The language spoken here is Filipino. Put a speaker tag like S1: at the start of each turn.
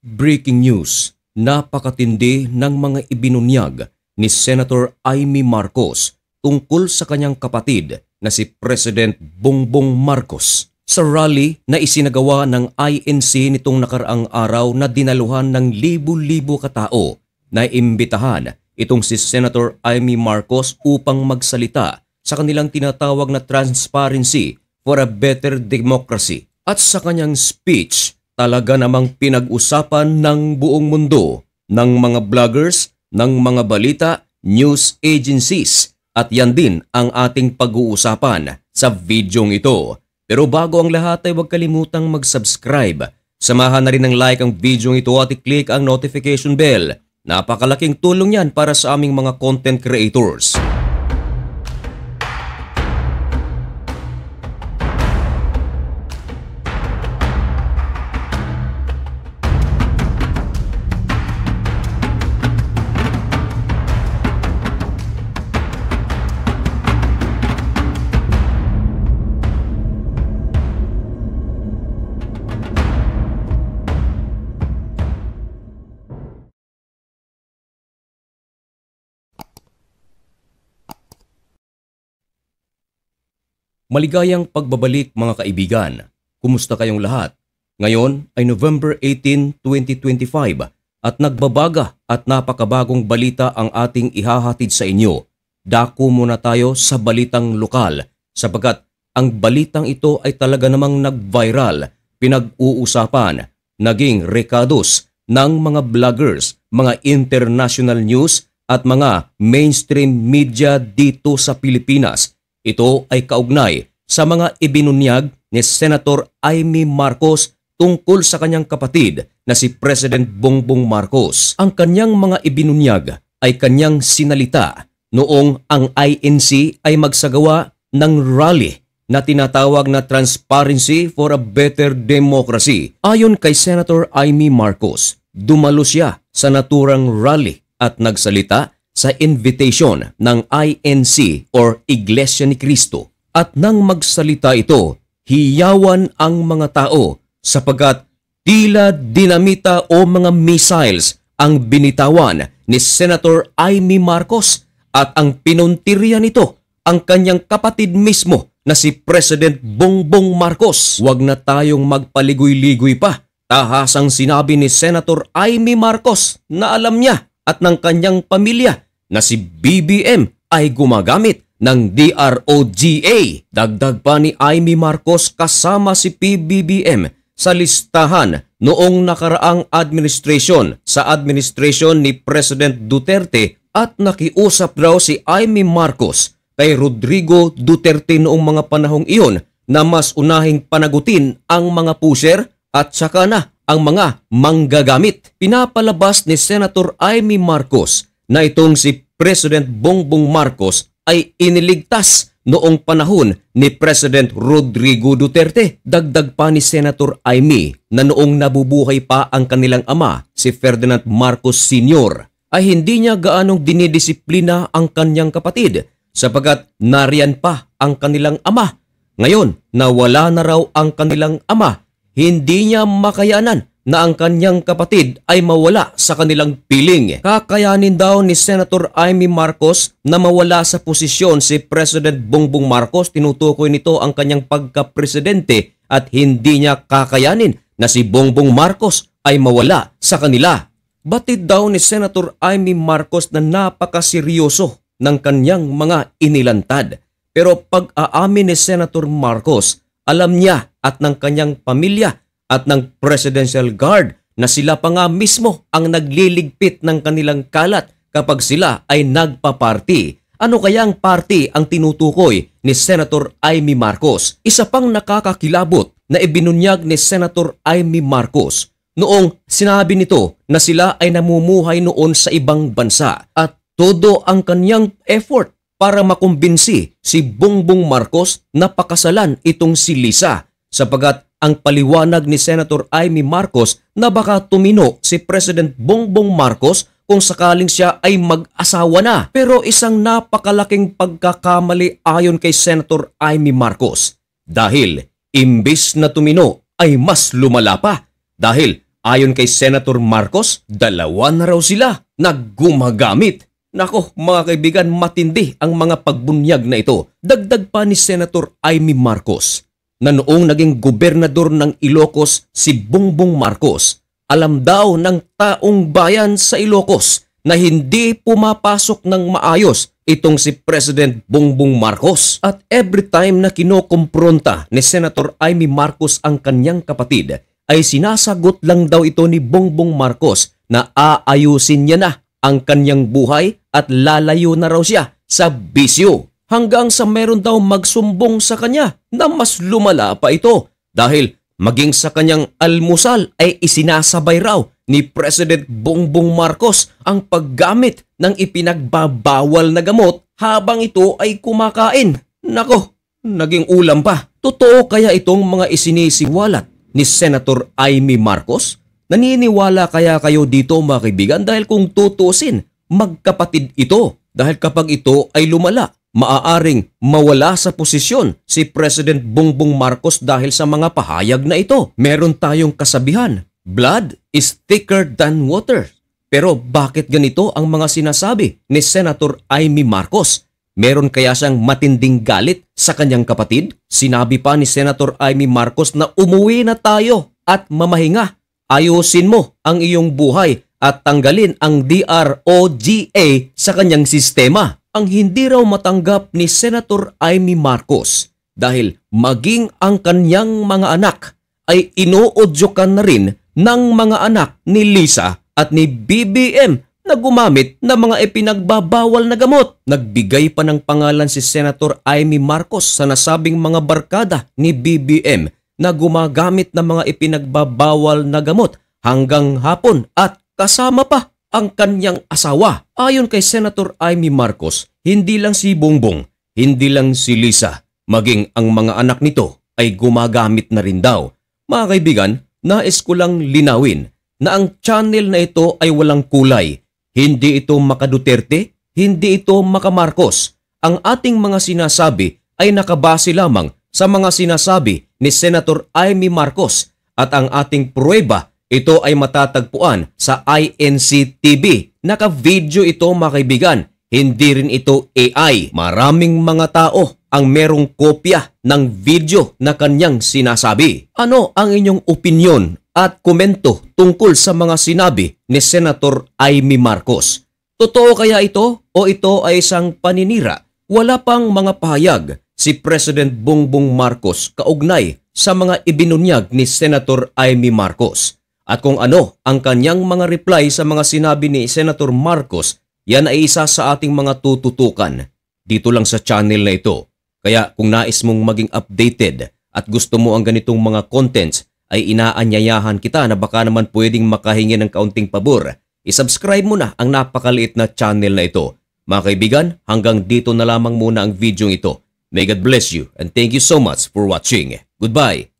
S1: Breaking news, napakatindi ng mga ibinunyag ni Senator Amy Marcos tungkol sa kanyang kapatid na si President Bongbong Marcos. Sa rally na isinagawa ng INC nitong nakaraang araw na dinaluhan ng libu-libo katao na imbitahan itong si Senator Amy Marcos upang magsalita sa kanilang tinatawag na Transparency for a Better Democracy. At sa kanyang speech, talaga namang pinag-usapan ng buong mundo, ng mga vloggers, ng mga balita, news agencies, at yan din ang ating pag-uusapan sa videong ito. Pero bago ang lahat ay huwag kalimutang mag-subscribe. Samahan na rin ng like ang videong ito at i-click ang notification bell. Napakalaking tulong yan para sa aming mga content creators. Maligayang pagbabalik mga kaibigan. Kumusta kayong lahat? Ngayon ay November 18, 2025 at nagbabaga at napakabagong balita ang ating ihahatid sa inyo. Dako muna tayo sa balitang lokal sapagkat ang balitang ito ay talaga namang nag-viral, pinag-uusapan, naging rekados ng mga vloggers, mga international news at mga mainstream media dito sa Pilipinas. Ito ay kaugnay sa mga ibinunyag ni Senator Amy Marcos tungkol sa kanyang kapatid na si President Bongbong Marcos. Ang kanyang mga ibinunyag ay kanyang sinalita noong ang INC ay magsagawa ng rally na tinatawag na Transparency for a Better Democracy. Ayon kay Senator Amy Marcos, dumalo siya sa naturang rally at nagsalita sa invitation ng INC or Iglesia ni Cristo. At nang magsalita ito, hiyawan ang mga tao sapagkat tila dinamita o mga missiles ang binitawan ni Senator Amy Marcos at ang pinuntirya nito ang kanyang kapatid mismo na si President Bongbong Marcos. Huwag na tayong magpaligoy-ligoy pa. Tahasang sinabi ni Senator Amy Marcos na alam niya at ng kanyang pamilya na si BBM ay gumagamit ng DROGA. Dagdag pa ni Amy Marcos kasama si PBBM sa listahan noong nakaraang administrasyon sa administrasyon ni President Duterte at nakiusap raw si Amy Marcos kay Rodrigo Duterte noong mga panahong iyon na mas unahing panagutin ang mga pusher at saka na ang mga manggagamit. Pinapalabas ni Senator Amy Marcos na itong si President Bongbong Marcos ay iniligtas noong panahon ni President Rodrigo Duterte. Dagdag pa ni Senator Amy na noong nabubuhay pa ang kanilang ama, si Ferdinand Marcos Sr., ay hindi niya gaanong dinidisiplina ang kanyang kapatid sapagkat nariyan pa ang kanilang ama. Ngayon, nawala na raw ang kanilang ama, hindi niya makayanan na ang kanyang kapatid ay mawala sa kanilang piling. Kakayanin daw ni Senator Amy Marcos na mawala sa posisyon si President Bongbong Marcos. Tinutukoy nito ang kanyang pagka-presidente at hindi niya kakayanin na si Bongbong Marcos ay mawala sa kanila. Batid daw ni Senator Amy Marcos na napakaseryoso ng kanyang mga inilantad. Pero pag-aamin ni Senator Marcos, alam niya at ng kanyang pamilya at ng Presidential Guard na sila pa nga mismo ang nagliligpit ng kanilang kalat kapag sila ay nagpa-party. Ano kaya ang party ang tinutukoy ni Senator Amy Marcos? Isa pang nakakakilabot na ibinunyag ni Senator Amy Marcos noong sinabi nito na sila ay namumuhay noon sa ibang bansa at todo ang kanyang effort para makumbinsi si Bongbong Marcos na pakasalan itong si Lisa sapagkat ang paliwanag ni Senator Amy Marcos na baka tumino si President Bongbong Marcos kung sakaling siya ay mag-asawa na. Pero isang napakalaking pagkakamali ayon kay Senator Amy Marcos. Dahil imbis na tumino ay mas lumala pa. Dahil Ayon kay Senator Marcos, dalawa na raw sila na gumagamit. Nako mga kaibigan, matindi ang mga pagbunyag na ito. Dagdag pa ni Senator Amy Marcos na noong naging gobernador ng Ilocos si Bongbong Marcos, alam daw ng taong bayan sa Ilocos na hindi pumapasok ng maayos itong si President Bongbong Marcos. At every time na kinokompronta ni Senator Amy Marcos ang kanyang kapatid, ay sinasagot lang daw ito ni Bongbong Marcos na aayusin niya na ang kanyang buhay at lalayo na raw siya sa bisyo. Hanggang sa meron daw magsumbong sa kanya na mas lumala pa ito dahil maging sa kanyang almusal ay isinasabay raw ni President Bongbong Marcos ang paggamit ng ipinagbabawal na gamot habang ito ay kumakain. Nako, naging ulam pa. Totoo kaya itong mga isinisiwalat ni Senator Amy Marcos? Naniniwala kaya kayo dito mga kaibigan dahil kung tutusin, magkapatid ito. Dahil kapag ito ay lumala, maaaring mawala sa posisyon si President Bongbong Marcos dahil sa mga pahayag na ito. Meron tayong kasabihan, blood is thicker than water. Pero bakit ganito ang mga sinasabi ni Senator Amy Marcos? Meron kaya siyang matinding galit sa kanyang kapatid? Sinabi pa ni Senator Amy Marcos na umuwi na tayo at mamahinga. Ayusin mo ang iyong buhay at tanggalin ang DROGA sa kanyang sistema. Ang hindi raw matanggap ni Senator Amy Marcos dahil maging ang kanyang mga anak ay inuudyokan na rin ng mga anak ni Lisa at ni BBM na gumamit ng mga ipinagbabawal na gamot. Nagbigay pa ng pangalan si Senator Amy Marcos sa nasabing mga barkada ni BBM na gumagamit ng mga ipinagbabawal na gamot hanggang hapon at kasama pa ang kanyang asawa. Ayon kay Senator Amy Marcos, hindi lang si Bongbong, hindi lang si Lisa, maging ang mga anak nito ay gumagamit na rin daw. Mga kaibigan, nais ko lang linawin na ang channel na ito ay walang kulay. Hindi ito maka-Duterte, hindi ito maka-Marcos. Ang ating mga sinasabi ay nakabase lamang sa mga sinasabi ni Senator Amy Marcos at ang ating pruweba ito ay matatagpuan sa INC TV. Naka-video ito mga kaibigan, hindi rin ito AI. Maraming mga tao ang merong kopya ng video na kanyang sinasabi. Ano ang inyong opinyon at komento tungkol sa mga sinabi ni Senator Amy Marcos? Totoo kaya ito o ito ay isang paninira? Wala pang mga pahayag si President Bongbong Marcos kaugnay sa mga ibinunyag ni Senator Amy Marcos. At kung ano ang kanyang mga reply sa mga sinabi ni Senator Marcos, yan ay isa sa ating mga tututukan dito lang sa channel na ito. Kaya kung nais mong maging updated at gusto mo ang ganitong mga contents, ay inaanyayahan kita na baka naman pwedeng makahingi ng kaunting pabor. I-subscribe mo na ang napakaliit na channel na ito. Mga kaibigan, hanggang dito na lamang muna ang video ito. May God bless you and thank you so much for watching. Goodbye!